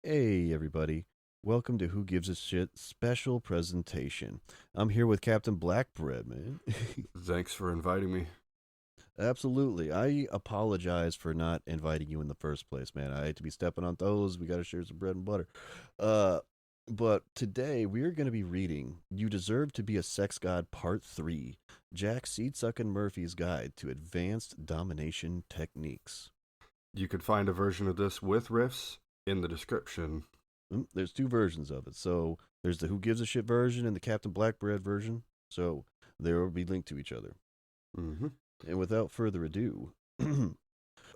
Hey, everybody. Welcome to Who Gives a Shit special presentation. I'm here with Captain Blackbread, man. Thanks for inviting me. Absolutely. I apologize for not inviting you in the first place, man. I hate to be stepping on toes. We got to share some bread and butter. Uh, but today we're going to be reading You Deserve to Be a Sex God Part 3, Jack Seedsuckin' Murphy's Guide to Advanced Domination Techniques. You could find a version of this with riffs in the description. There's two versions of it. So there's the Who Gives a Shit version and the Captain Blackbread version. So they will be linked to each other. hmm And without further ado,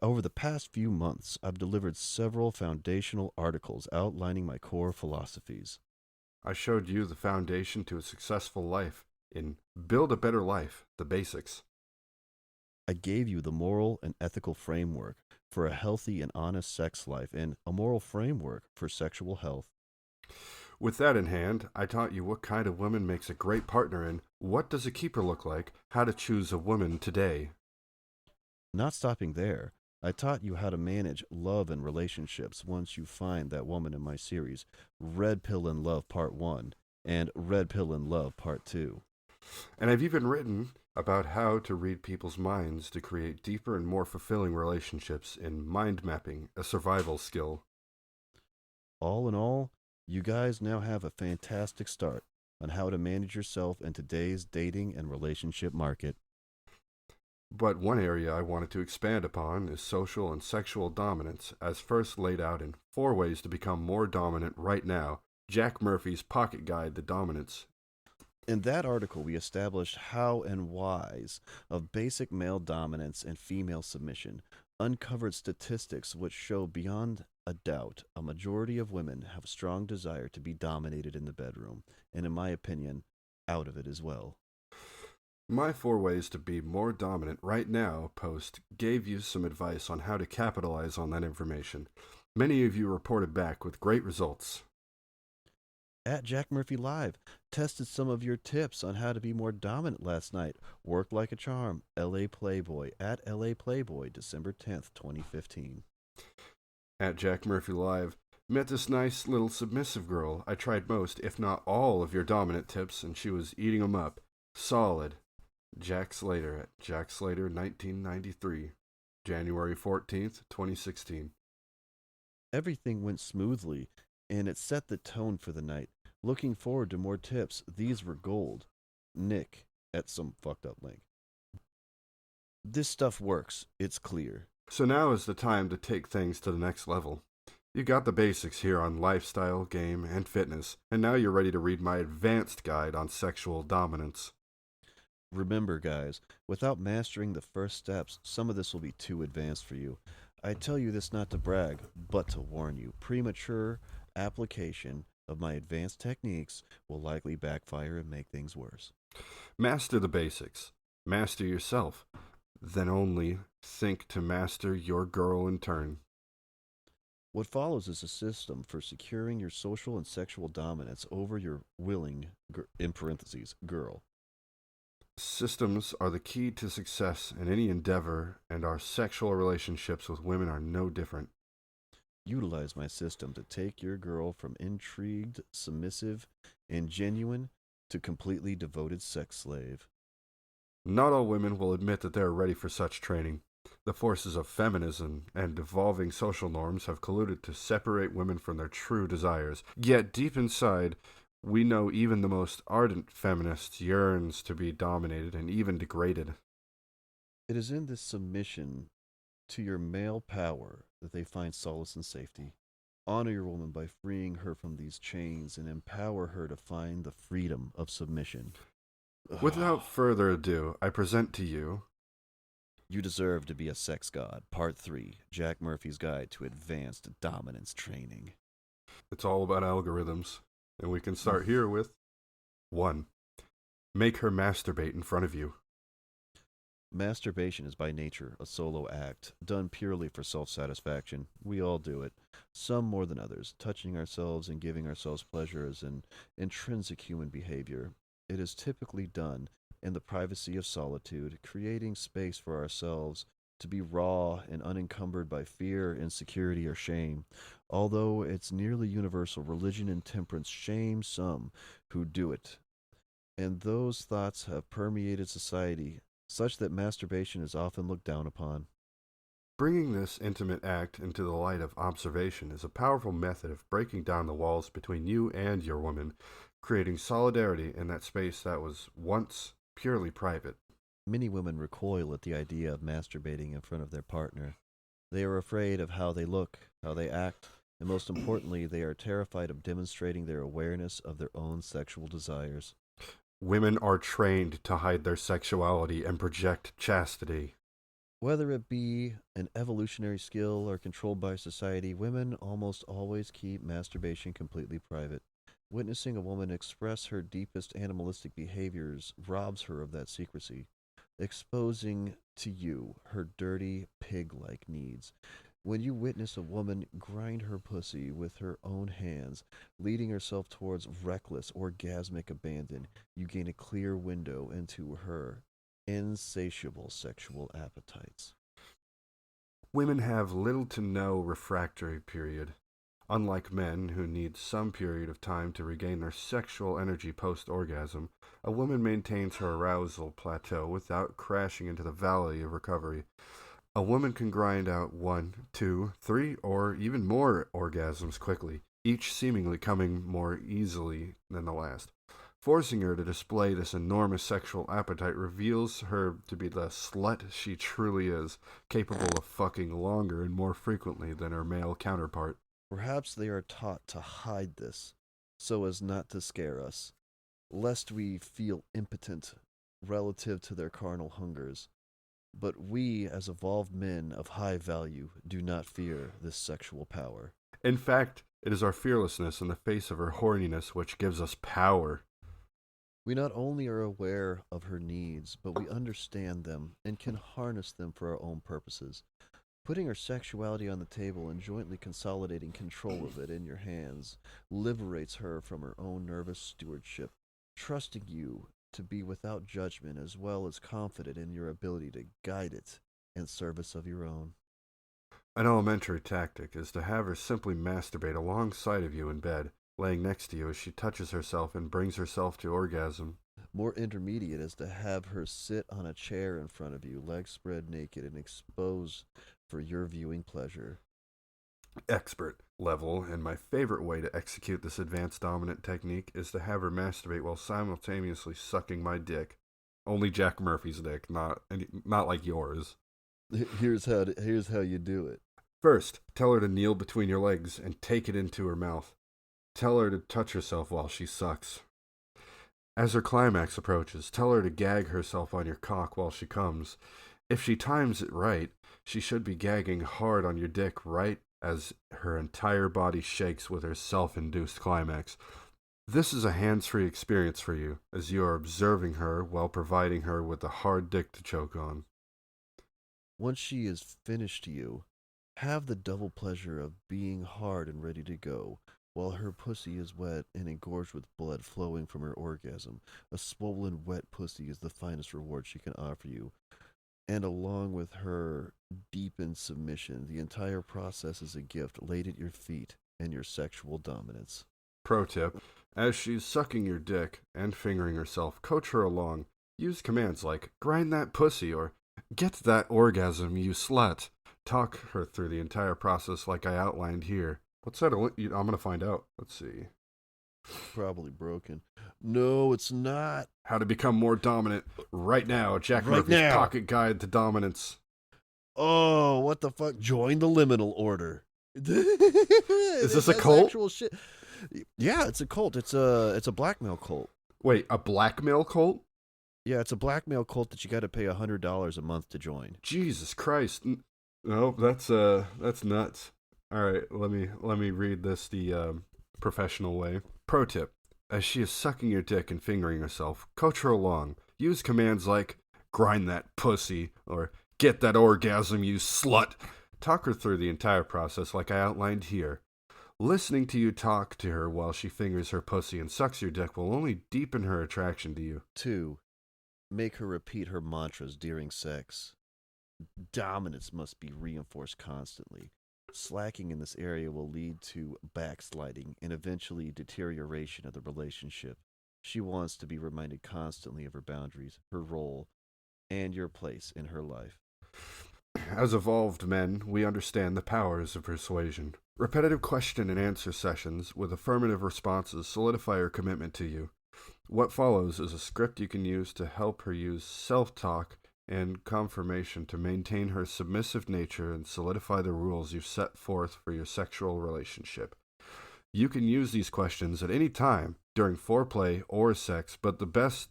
over the past few months, I've delivered several foundational articles outlining my core philosophies. I showed you the foundation to a successful life in Build a Better Life, the basics. I gave you the moral and ethical framework for a healthy and honest sex life and a moral framework for sexual health. With that in hand, I taught you what kind of woman makes a great partner and what does a keeper look like, how to choose a woman today. Not stopping there, I taught you how to manage love and relationships once you find that woman in my series, Red Pill in Love Part 1 and Red Pill in Love Part 2. And I've even written about how to read people's minds to create deeper and more fulfilling relationships in mind mapping, a survival skill. All in all, you guys now have a fantastic start on how to manage yourself in today's dating and relationship market. But one area I wanted to expand upon is social and sexual dominance, as first laid out in 4 ways to become more dominant right now, Jack Murphy's Pocket Guide to Dominance. In that article, we established how and whys of basic male dominance and female submission, uncovered statistics which show beyond a doubt a majority of women have a strong desire to be dominated in the bedroom, and in my opinion, out of it as well. My 4 ways to be more dominant right now post gave you some advice on how to capitalize on that information. Many of you reported back with great results. At Jack Murphy Live, tested some of your tips on how to be more dominant last night. Work like a charm. LA Playboy at LA Playboy, December 10th, 2015. At Jack Murphy Live, met this nice little submissive girl. I tried most, if not all, of your dominant tips, and she was eating 'em up. Solid. Jack Slater at Jack Slater 1993, January 14th, 2016. Everything went smoothly, and it set the tone for the night. Looking forward to more tips. These were gold. Nick at some fucked up link. This stuff works. It's clear. So now is the time to take things to the next level. You got the basics here on lifestyle, game, and fitness, and now you're ready to read my advanced guide on sexual dominance. Remember, guys, without mastering the first steps, some of this will be too advanced for you. I tell you this not to brag, but to warn you. Premature application of my advanced techniques will likely backfire and make things worse. Master the basics. Master yourself. Then only think to master your girl in turn. What follows is a system for securing your social and sexual dominance over your willing, in parentheses, girl. Systems are the key to success in any endeavor, and our sexual relationships with women are no different. Utilize my system to take your girl from intrigued, submissive, and genuine to completely devoted sex slave. Not all women will admit that they are ready for such training. The forces of feminism and evolving social norms have colluded to separate women from their true desires. Yet, deep inside, we know even the most ardent feminist yearns to be dominated and even degraded. It is in this submission to your male power that they find solace and safety. Honor your woman by freeing her from these chains and empower her to find the freedom of submission. Without further ado, I present to you. You Deserve to Be a Sex God, Part 3, Jack Murphy's Guide to Advanced Dominance Training. It's all about algorithms, and we can start here with 1. Make her masturbate in front of you. Masturbation is by nature a solo act, done purely for self satisfaction. We all do it, some more than others. Touching ourselves and giving ourselves pleasure is an intrinsic human behavior. It is typically done in the privacy of solitude, creating space for ourselves to be raw and unencumbered by fear, insecurity, or shame. Although it's nearly universal, religion and temperance shame some who do it. And those thoughts have permeated society, such that masturbation is often looked down upon. Bringing this intimate act into the light of observation is a powerful method of breaking down the walls between you and your woman, creating solidarity in that space that was once purely private. Many women recoil at the idea of masturbating in front of their partner. They are afraid of how they look, how they act, and most importantly, they are terrified of demonstrating their awareness of their own sexual desires. Women are trained to hide their sexuality and project chastity. Whether it be an evolutionary skill or controlled by society, women almost always keep masturbation completely private. Witnessing a woman express her deepest animalistic behaviors robs her of that secrecy, exposing to you her dirty, pig like needs. When you witness a woman grind her pussy with her own hands, leading herself towards reckless, orgasmic abandon, you gain a clear window into her insatiable sexual appetites. Women have little to no refractory period. Unlike men, who need some period of time to regain their sexual energy post orgasm, a woman maintains her arousal plateau without crashing into the valley of recovery. A woman can grind out 1, 2, 3, or even more orgasms quickly, each seemingly coming more easily than the last. Forcing her to display this enormous sexual appetite reveals her to be the slut she truly is, capable of fucking longer and more frequently than her male counterpart. Perhaps they are taught to hide this so as not to scare us, lest we feel impotent relative to their carnal hungers. But we, as evolved men of high value, do not fear this sexual power. In fact, it is our fearlessness in the face of her horniness which gives us power. We not only are aware of her needs, but we understand them and can harness them for our own purposes. Putting her sexuality on the table and jointly consolidating control of it in your hands liberates her from her own nervous stewardship, trusting you to be without judgment as well as confident in your ability to guide it in service of your own. An elementary tactic is to have her simply masturbate alongside of you in bed, laying next to you as she touches herself and brings herself to orgasm. More intermediate is to have her sit on a chair in front of you, legs spread naked and exposed for your viewing pleasure. Expert level, and my favorite way to execute this advanced dominant technique is to have her masturbate while simultaneously sucking my dick. Only Jack Murphy's dick, not like yours. Here's how you do it. First, tell her to kneel between your legs and take it into her mouth. Tell her to touch herself while she sucks. As her climax approaches, tell her to gag herself on your cock while she comes. If she times it right, she should be gagging hard on your dick right as her entire body shakes with her self-induced climax. This is a hands-free experience for you, as you are observing her while providing her with a hard dick to choke on. Once she is finished you, have the double pleasure of being hard and ready to go, while her pussy is wet and engorged with blood flowing from her orgasm. A swollen, wet pussy is the finest reward she can offer you. And along with her deepened submission, the entire process is a gift laid at your feet and your sexual dominance. Pro tip: as she's sucking your dick and fingering herself, coach her along. Use commands like, grind that pussy, or get that orgasm, you slut. Talk her through the entire process like I outlined here. What's that? I'm going to find out. Let's see. Probably broken. No, it's not. How to become more dominant right now. Jack Murphy's Pocket Guide to Dominance. Oh, what the fuck? Join the liminal order. Is this a cult? Actual shit. Yeah, it's a cult. It's a blackmail cult. Wait, a blackmail cult? Yeah, it's a blackmail cult that you got to pay $100 a month to join. Jesus Christ! No, that's nuts. All right, let me read this the professional way. Pro tip: as she is sucking your dick and fingering herself, coach her along. Use commands like, grind that pussy, or get that orgasm, you slut. Talk her through the entire process like I outlined here. Listening to you talk to her while she fingers her pussy and sucks your dick will only deepen her attraction to you. 2. Make her repeat her mantras during sex. Dominance must be reinforced constantly. Slacking in this area will lead to backsliding and eventually deterioration of the relationship. She wants to be reminded constantly of her boundaries, her role, and your place in her life. As evolved men, we understand the powers of persuasion. Repetitive question and answer sessions with affirmative responses solidify her commitment to you. What follows is a script you can use to help her use self talk and confirmation to maintain her submissive nature and solidify the rules you've set forth for your sexual relationship. You can use these questions at any time during foreplay or sex, but the best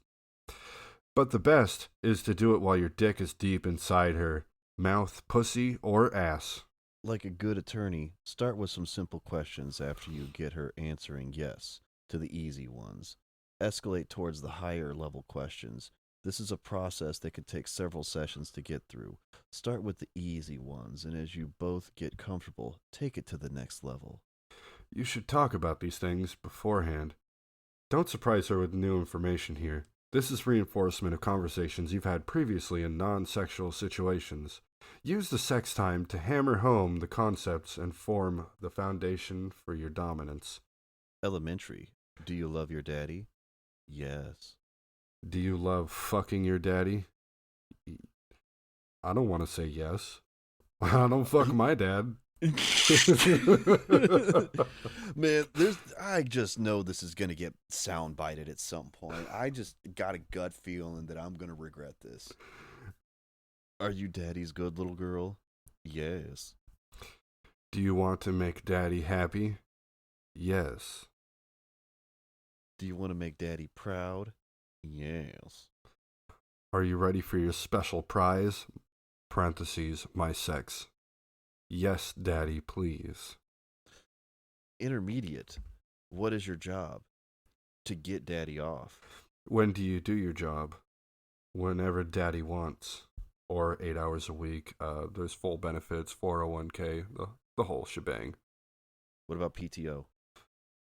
is to do it while your dick is deep inside her mouth, pussy, or ass. Like a good attorney, start with some simple questions after you get her answering yes to the easy ones. Escalate towards the higher level questions. This is a process that could take several sessions to get through. Start with the easy ones, and as you both get comfortable, take it to the next level. You should talk about these things beforehand. Don't surprise her with new information here. This is reinforcement of conversations you've had previously in non sexual situations. Use the sex time to hammer home the concepts and form the foundation for your dominance. Elementary. Do you love your daddy? Yes. Do you love fucking your daddy? I don't want to say yes. I don't fuck my dad. Man, I just know this is gonna get soundbited at some point. I just got a gut feeling that I'm gonna regret this. Are you daddy's good little girl? Yes. Do you want to make daddy happy? Yes. Do you want to make daddy proud? Yes. Are you ready for your special prize? Parentheses, my sex. Yes, daddy, please. Intermediate. What is your job? To get daddy off. When do you do your job? Whenever daddy wants. Or 8 hours a week. There's full benefits, 401k, the whole shebang. What about PTO?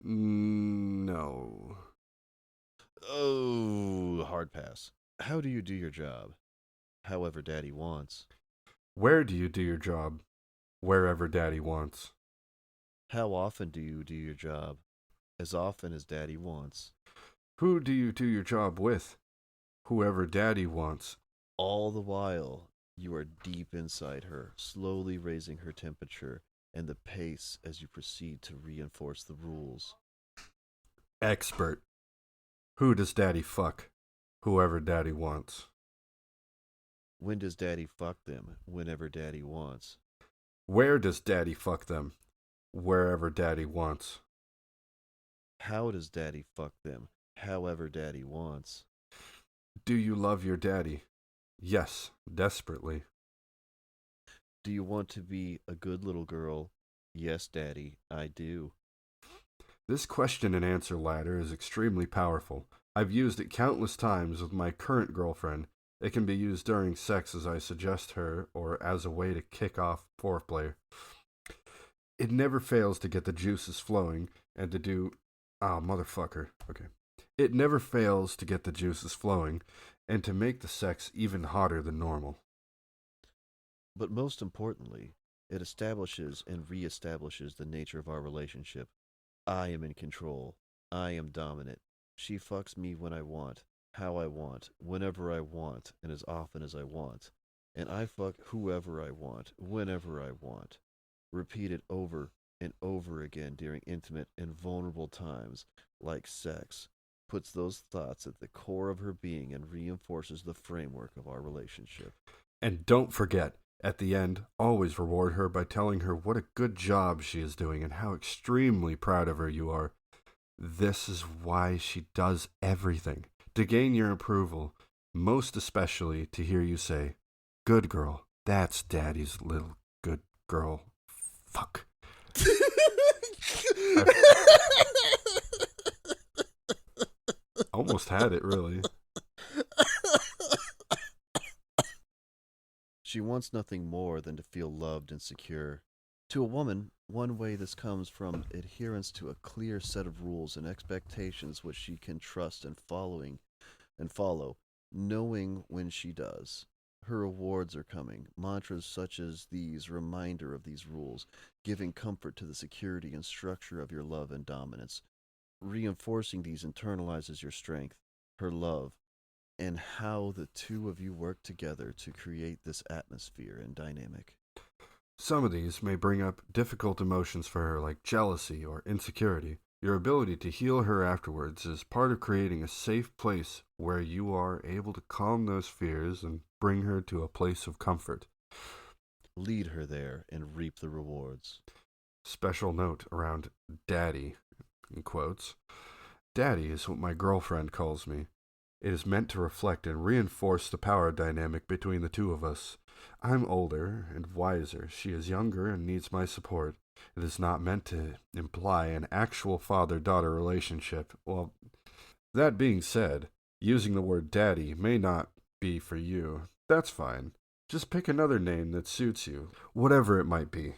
No. Oh, hard pass. How do you do your job? However daddy wants. Where do you do your job? Wherever daddy wants. How often do you do your job? As often as daddy wants. Who do you do your job with? Whoever daddy wants. All the while, you are deep inside her, slowly raising her temperature and the pace as you proceed to reinforce the rules. Expert. Who does daddy fuck? Whoever daddy wants. When does daddy fuck them? Whenever daddy wants. Where does daddy fuck them? Wherever daddy wants. How does daddy fuck them? However daddy wants. Do you love your daddy? Yes, desperately. Do you want to be a good little girl? Yes, daddy, I do. This question and answer ladder is extremely powerful. I've used it countless times with my current girlfriend. It can be used during sex as I suggest her or as a way to kick off foreplay. It never fails to get the juices flowing and to do... Ah, motherfucker. Okay. It never fails to get the juices flowing and to make the sex even hotter than normal. But most importantly, it establishes and reestablishes the nature of our relationship. I am in control. I am dominant. She fucks me when I want, how I want, whenever I want, and as often as I want. And I fuck whoever I want, whenever I want. Repeat it over and over again during intimate and vulnerable times, like sex, puts those thoughts at the core of her being and reinforces the framework of our relationship. And don't forget, at the end, always reward her by telling her what a good job she is doing and how extremely proud of her you are. This is why she does everything, to gain your approval, most especially to hear you say, "Good girl, that's daddy's little good girl." Fuck. Almost had it, really. She wants nothing more than to feel loved and secure. To a woman, one way this comes from adherence to a clear set of rules and expectations which she can trust and follow, knowing when she does. Her rewards are coming. Mantras such as these reminder of these rules, giving comfort to the security and structure of your love and dominance. Reinforcing these internalizes your strength, her love, and how the two of you work together to create this atmosphere and dynamic. Some of these may bring up difficult emotions for her, like jealousy or insecurity. Your ability to heal her afterwards is part of creating a safe place where you are able to calm those fears and bring her to a place of comfort. Lead her there and reap the rewards. Special note around daddy, in quotes. Daddy is what my girlfriend calls me. It is meant to reflect and reinforce the power dynamic between the two of us. I'm older and wiser. She is younger and needs my support. It is not meant to imply an actual father-daughter relationship. Well, that being said, using the word daddy may not be for you. That's fine. Just pick another name that suits you, whatever it might be.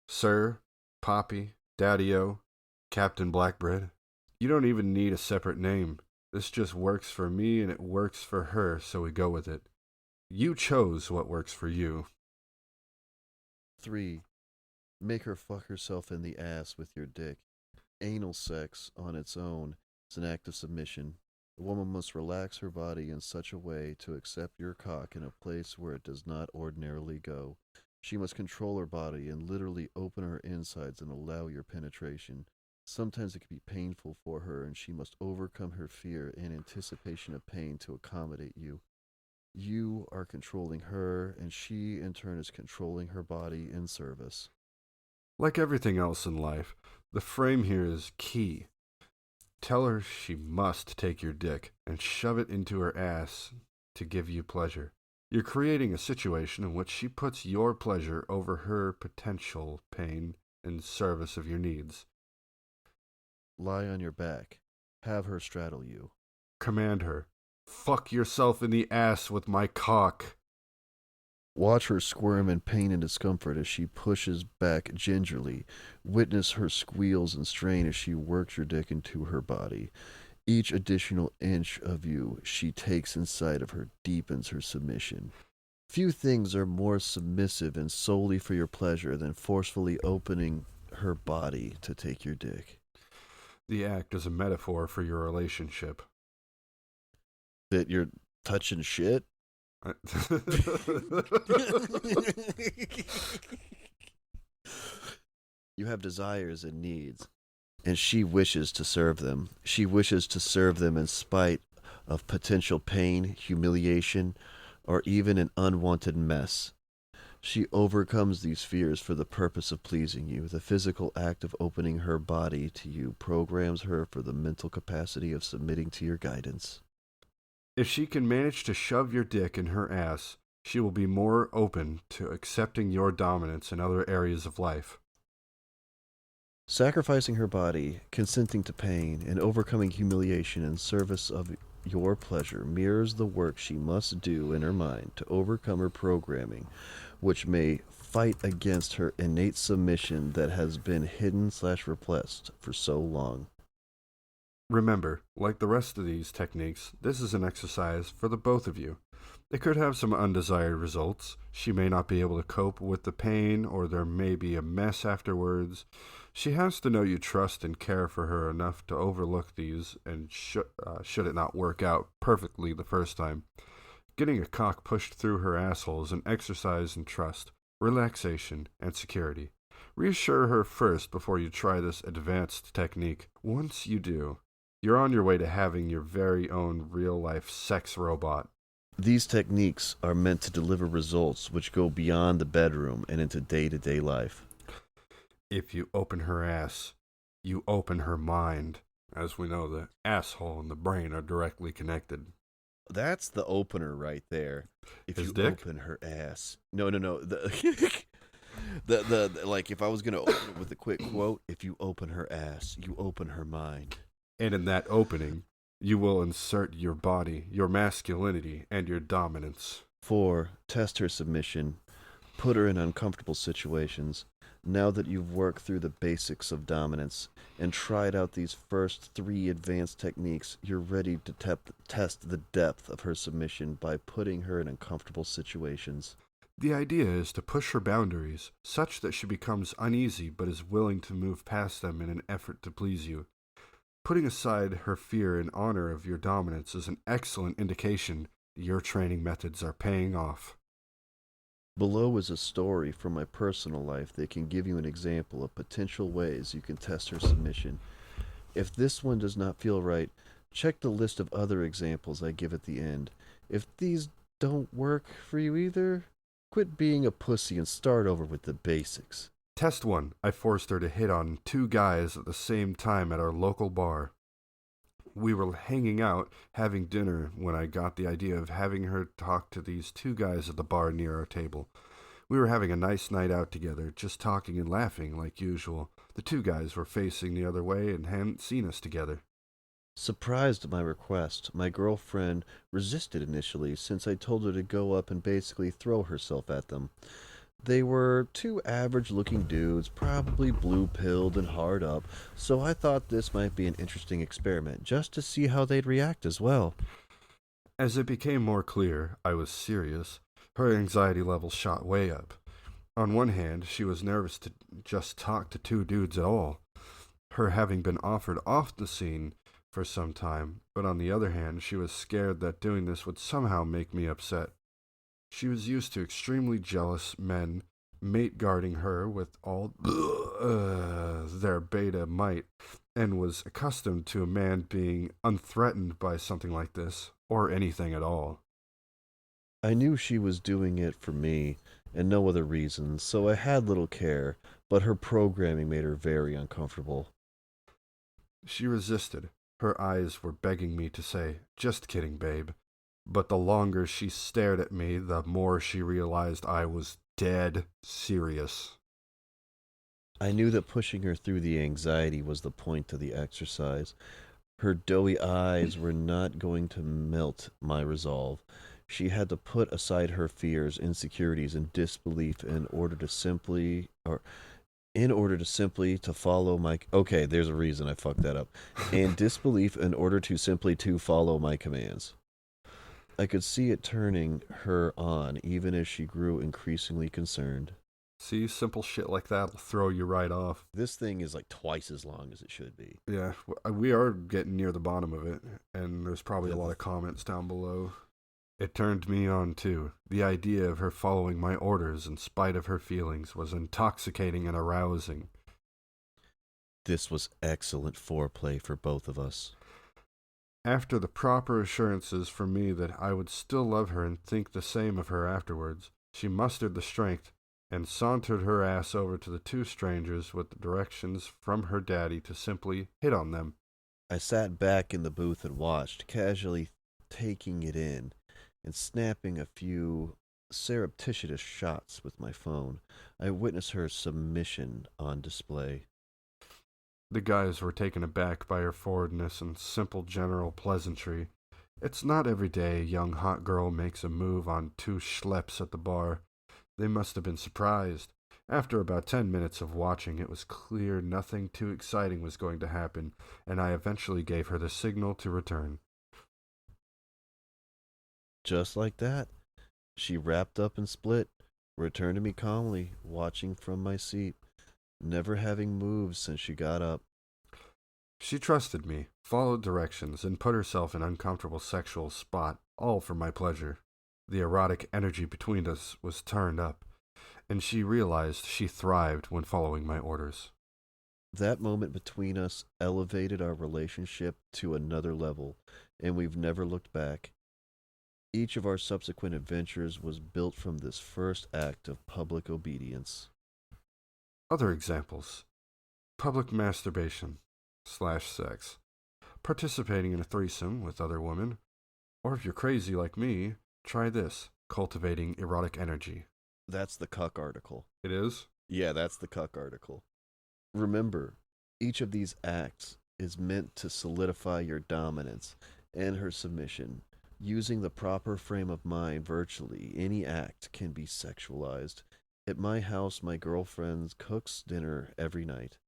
Sir, Poppy, Daddy-O, Captain Blackbread. You don't even need a separate name. This just works for me and it works for her, so we go with it. You chose what works for you. 3. Make her fuck herself in the ass with your dick. Anal sex, on its own, is an act of submission. The woman must relax her body in such a way to accept your cock in a place where it does not ordinarily go. She must control her body and literally open her insides and allow your penetration. Sometimes it can be painful for her, and she must overcome her fear in anticipation of pain to accommodate you. You are controlling her, and she, in turn, is controlling her body in service. Like everything else in life, the frame here is key. Tell her she must take your dick and shove it into her ass to give you pleasure. You're creating a situation in which she puts your pleasure over her potential pain in service of your needs. Lie on your back. Have her straddle you. Command her. Fuck yourself in the ass with my cock. Watch her squirm in pain and discomfort as she pushes back gingerly. Witness her squeals and strain as she works your dick into her body. Each additional inch of you she takes inside of her deepens her submission. Few things are more submissive and solely for your pleasure than forcefully opening her body to take your dick. The act is a metaphor for your relationship. That you're touching shit? You have desires and needs, and she wishes to serve them. She wishes to serve them in spite of potential pain, humiliation, or even an unwanted mess. She overcomes these fears for the purpose of pleasing you. The physical act of opening her body to you programs her for the mental capacity of submitting to your guidance. If she can manage to shove your dick in her ass, she will be more open to accepting your dominance in other areas of life. Sacrificing her body, consenting to pain, and overcoming humiliation in service of your pleasure mirrors the work she must do in her mind to overcome her programming, which may fight against her innate submission that has been hidden/repressed for so long. Remember, like the rest of these techniques, this is an exercise for the both of you. It could have some undesired results. She may not be able to cope with the pain, or there may be a mess afterwards. She has to know you trust and care for her enough to overlook these, and should it not work out perfectly the first time. Getting a cock pushed through her asshole is an exercise in trust, relaxation, and security. Reassure her first before you try this advanced technique. Once you do, you're on your way to having your very own real-life sex robot. These techniques are meant to deliver results which go beyond the bedroom and into day-to-day life. If you open her ass, you open her mind. As we know, the asshole and the brain are directly connected. That's the opener right there. If His you dick? open her ass. No. The like if I was gonna open it with a quick quote, if you open her ass, you open her mind. And in that opening, you will insert your body, your masculinity, and your dominance. 4. Test her submission. Put her in uncomfortable situations. Now that you've worked through the basics of dominance and tried out these first three advanced techniques, you're ready to test the depth of her submission by putting her in uncomfortable situations. The idea is to push her boundaries such that she becomes uneasy but is willing to move past them in an effort to please you. Putting aside her fear in honor of your dominance is an excellent indication that your training methods are paying off. Below is a story from my personal life that can give you an example of potential ways you can test her submission. If this one does not feel right, check the list of other examples I give at the end. If these don't work for you either, quit being a pussy and start over with the basics. Test 1. I forced her to hit on two guys at the same time at our local bar. We were hanging out, having dinner, when I got the idea of having her talk to these two guys at the bar near our table. We were having a nice night out together, just talking and laughing like usual. The two guys were facing the other way and hadn't seen us together. Surprised at my request, my girlfriend resisted initially since I told her to go up and basically throw herself at them. They were two average looking dudes, probably blue pilled and hard up, so I thought this might be an interesting experiment, just to see how they'd react as well. As it became more clear I was serious, her anxiety level shot way up. On one hand, she was nervous to just talk to two dudes at all, her having been offered off the scene for some time, but on the other hand, she was scared that doing this would somehow make me upset. She was used to extremely jealous men mate guarding her with all their beta might, and was accustomed to a man being unthreatened by something like this, or anything at all. I knew she was doing it for me and no other reason, so I had little care, but her programming made her very uncomfortable. She resisted. Her eyes were begging me to say, "Just kidding, babe." But the longer she stared at me, the more she realized I was dead serious. I knew that pushing her through the anxiety was the point of the exercise. Her doughy eyes were not going to melt my resolve. She had to put aside her fears, insecurities, and disbelief in order to simply to follow my okay, there's a reason I fucked that up. And disbelief in order to simply to follow my commands. I could see it turning her on even as she grew increasingly concerned. See, simple shit like that will throw you right off. This thing is like twice as long as it should be. Yeah, we are getting near the bottom of it, and there's probably a Yeah, lot of comments down below. It turned me on too. The idea of her following my orders in spite of her feelings was intoxicating and arousing. this was excellent foreplay for both of us. After the proper assurances from me that I would still love her and think the same of her afterwards, she mustered the strength and sauntered her ass over to the two strangers with the directions from her daddy to simply hit on them. I sat back in the booth and watched, casually taking it in and snapping a few surreptitious shots with my phone. I witnessed her submission on display. The guys were taken aback by her forwardness and simple general pleasantry. It's not every day a young hot girl makes a move on two schleps at the bar. They must have been surprised. After about 10 minutes of watching, it was clear nothing too exciting was going to happen, and I eventually gave her the signal to return. Just like that, she wrapped up and split, returned to me calmly, watching from my seat, never having moved since she got up. She trusted me, followed directions, and put herself in uncomfortable sexual spot, all for my pleasure. The erotic energy between us was turned up, and she realized she thrived when following my orders. That moment between us elevated our relationship to another level, and we've never looked back. Each of our subsequent adventures was built from this first act of public obedience. Other examples: public masturbation slash sex, participating in a threesome with other women, or if you're crazy like me, try this: cultivating erotic energy. That's the cuck article. It is? Yeah, that's the cuck article. Remember, each of these acts is meant to solidify your dominance and her submission. Using the proper frame of mind, virtually any act can be sexualized. At my house, my girlfriend cooks dinner every night.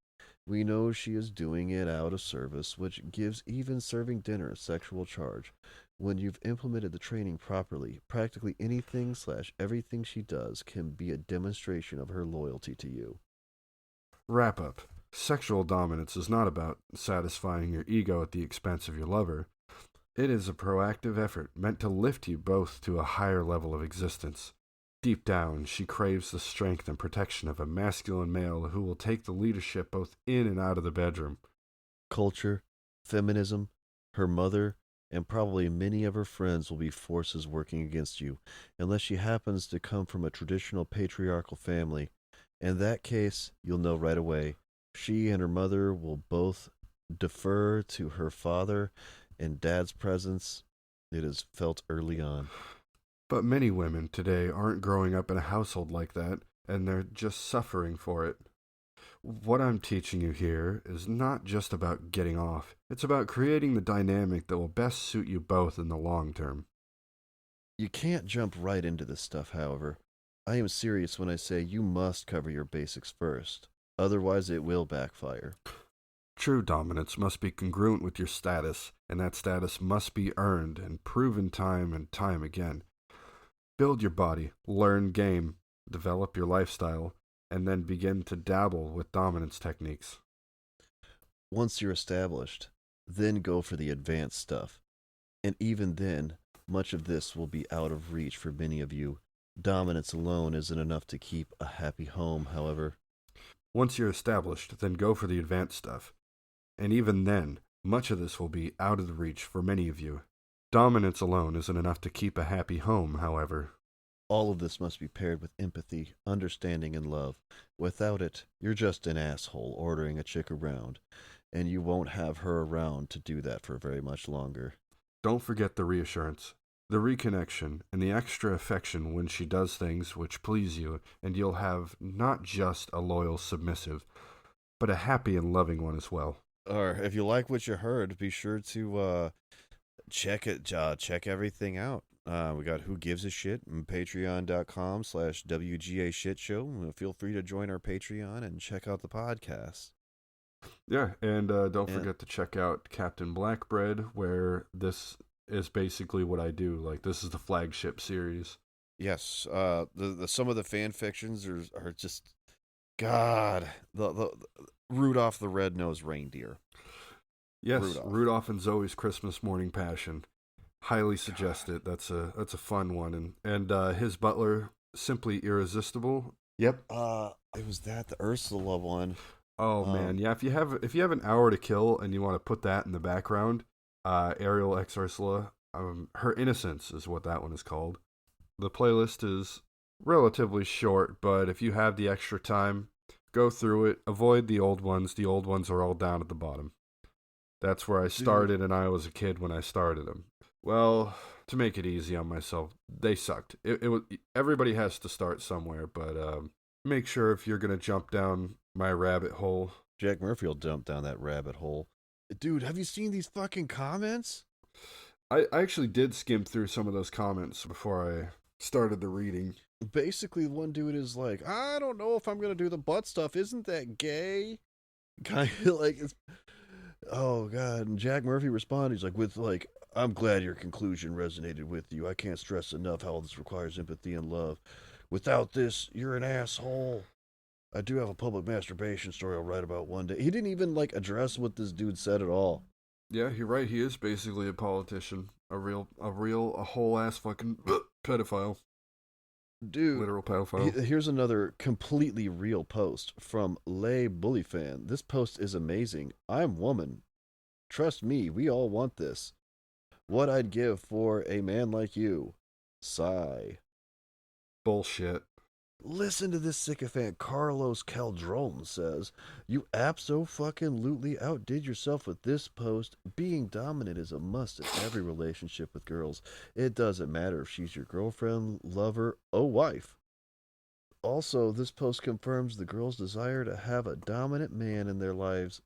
We know she is doing it out of service, which gives even serving dinner a sexual charge. When you've implemented the training properly, practically anything slash everything she does can be a demonstration of her loyalty to you. Wrap up. Sexual dominance is not about satisfying your ego at the expense of your lover. It is a proactive effort meant to lift you both to a higher level of existence. Deep down, she craves the strength and protection of a masculine male who will take the leadership both in and out of the bedroom. Culture, feminism, her mother, and probably many of her friends will be forces working against you, unless she happens to come from a traditional patriarchal family. In that case, you'll know right away. She and her mother will both defer to her father, and dad's presence. It is felt early on. But many women today aren't growing up in a household like that, and they're just suffering for it. What I'm teaching you here is not just about getting off, it's about creating the dynamic that will best suit you both in the long term. You can't jump right into this stuff, however. I am serious when I say you must cover your basics first. Otherwise, it will backfire. True dominance must be congruent with your status, and that status must be earned and proven time and time again. Build your body, learn game, develop your lifestyle, and then begin to dabble with dominance techniques. Once you're established, then go for the advanced stuff. And even then, much of this will be out of reach for many of you. Dominance alone isn't enough to keep a happy home, however. Once you're established, then go for the advanced stuff. And even then, much of this will be out of the reach for many of you. Dominance alone isn't enough to keep a happy home, however. All of this must be paired with empathy, understanding, and love. Without it, you're just an asshole ordering a chick around, and you won't have her around to do that for very much longer. Don't forget the reassurance, the reconnection, and the extra affection when she does things which please you, and you'll have not just a loyal submissive, but a happy and loving one as well. Or if you like what you heard, be sure to check everything out. We got Who Gives a Shit and patreon.com/WGA Shit Show. Feel free to join our Patreon and check out the podcast. Yeah, and don't forget to check out Captain Blackbread, where this is basically what I do. Like, this is the flagship series. Yes, the some of the fan fictions are just God. The Rudolph the Red-Nosed Reindeer. Yes, Rudolph and Zoe's Christmas Morning Passion. Highly suggest it. That's a fun one, and his butler, Simply Irresistible. Yep. It was the Ursula one. Oh man, yeah. If you have an hour to kill and you want to put that in the background, Ariel X Ursula, Her Innocence is what that one is called. The playlist is relatively short, but if you have the extra time, go through it. Avoid the old ones. The old ones are all down at the bottom. That's where I started, and I was a kid when I started them. Well, to make it easy on myself, they sucked. It was everybody has to start somewhere, but make sure if you're gonna jump down my rabbit hole. Jack Murphy will jump down that rabbit hole. Dude, have you seen these fucking comments? I actually did skim through some of those comments before I started the reading. Basically, one dude is like, I don't know if I'm gonna do the butt stuff. Isn't that gay? Kind of like, oh god. And Jack Murphy responded, he's like, I'm glad your conclusion resonated with you. I can't stress enough how this requires empathy and love. Without this, you're an asshole. I do have a public masturbation story I'll write about one day. He didn't even address what this dude said at all. Yeah, you're right. He is basically a politician, a whole ass fucking pedophile. Dude, literal pedophile. Here's another completely real post from Lay Bully Fan. This post is amazing. I'm woman. Trust me, we all want this. What I'd give for a man like you. Sigh. Bullshit. Listen to this sycophant. Carlos Caldron says, you abso-fucking-lutely outdid yourself with this post. Being dominant is a must in every relationship with girls. It doesn't matter if she's your girlfriend, lover, or wife. Also, this post confirms the girls' desire to have a dominant man in their lives.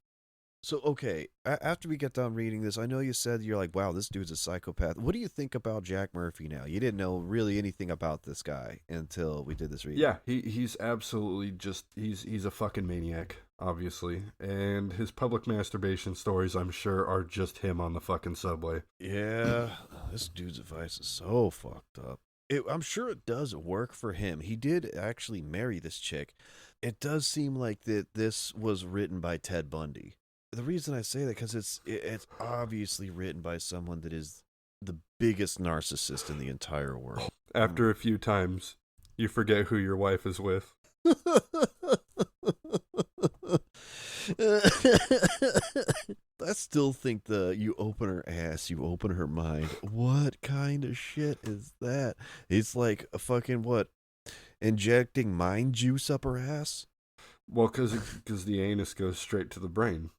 So okay, after we get done reading this, I know you said you're like, wow, this dude's a psychopath. What do you think about Jack Murphy now? You didn't know really anything about this guy until we did this reading. Yeah, he's absolutely just he's a fucking maniac, obviously. And his public masturbation stories, I'm sure, are just him on the fucking subway. Yeah, this dude's advice is so fucked up. I'm sure it does work for him. He did actually marry this chick. It does seem like that this was written by Ted Bundy. The reason I say that because it's obviously written by someone that is the biggest narcissist in the entire world. After a few times, you forget who your wife is with. I still think you open her ass, you open her mind. What kind of shit is that? It's like a fucking what? Injecting mind juice up her ass? Well, because the anus goes straight to the brain.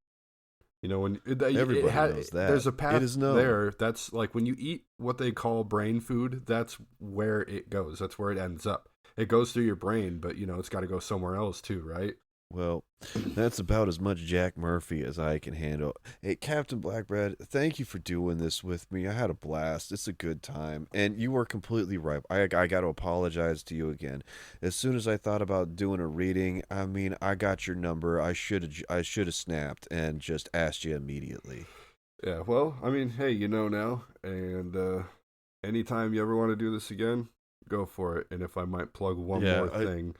You know, when Everybody knows that. There's a path It is known. there. That's like when you eat what they call brain food. That's where it goes. That's where it ends up. It goes through your brain, but it's got to go somewhere else too, right? Well, that's about as much Jack Murphy as I can handle. Hey, Captain Blackbread, thank you for doing this with me. I had a blast. It's a good time. And you were completely right. I got to apologize to you again. As soon as I thought about doing a reading, I mean, I got your number. I should have snapped and just asked you immediately. Yeah, well, I mean, hey, you know now. And anytime you ever want to do this again, go for it. And if I might plug one more thing.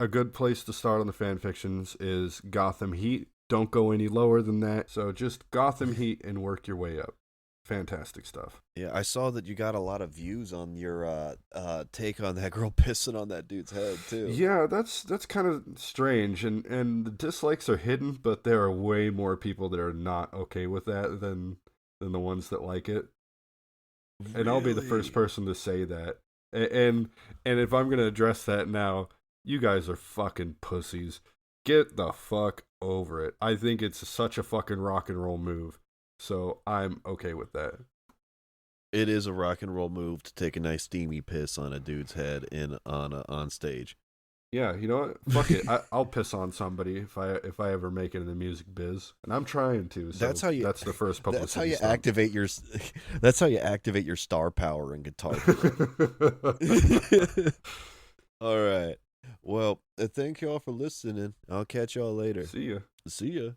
A good place to start on the fan fictions is Gotham Heat. Don't go any lower than that. So just Gotham Heat and work your way up. Fantastic stuff. Yeah, I saw that you got a lot of views on your take on that girl pissing on that dude's head too. Yeah, that's kind of strange, and the dislikes are hidden, but there are way more people that are not okay with that than the ones that like it. Really? And I'll be the first person to say that. And if I'm gonna address that now. You guys are fucking pussies. Get the fuck over it. I think it's such a fucking rock and roll move. So I'm okay with that. It is a rock and roll move to take a nice steamy piss on a dude's head on stage. Yeah, you know what? Fuck it. I'll piss on somebody if I ever make it in the music biz, and I'm trying to. So that's the first publicity. That's how you activate your. That's how you activate your star power in guitar. All right. Well, thank y'all for listening. I'll catch y'all later. See ya. See ya.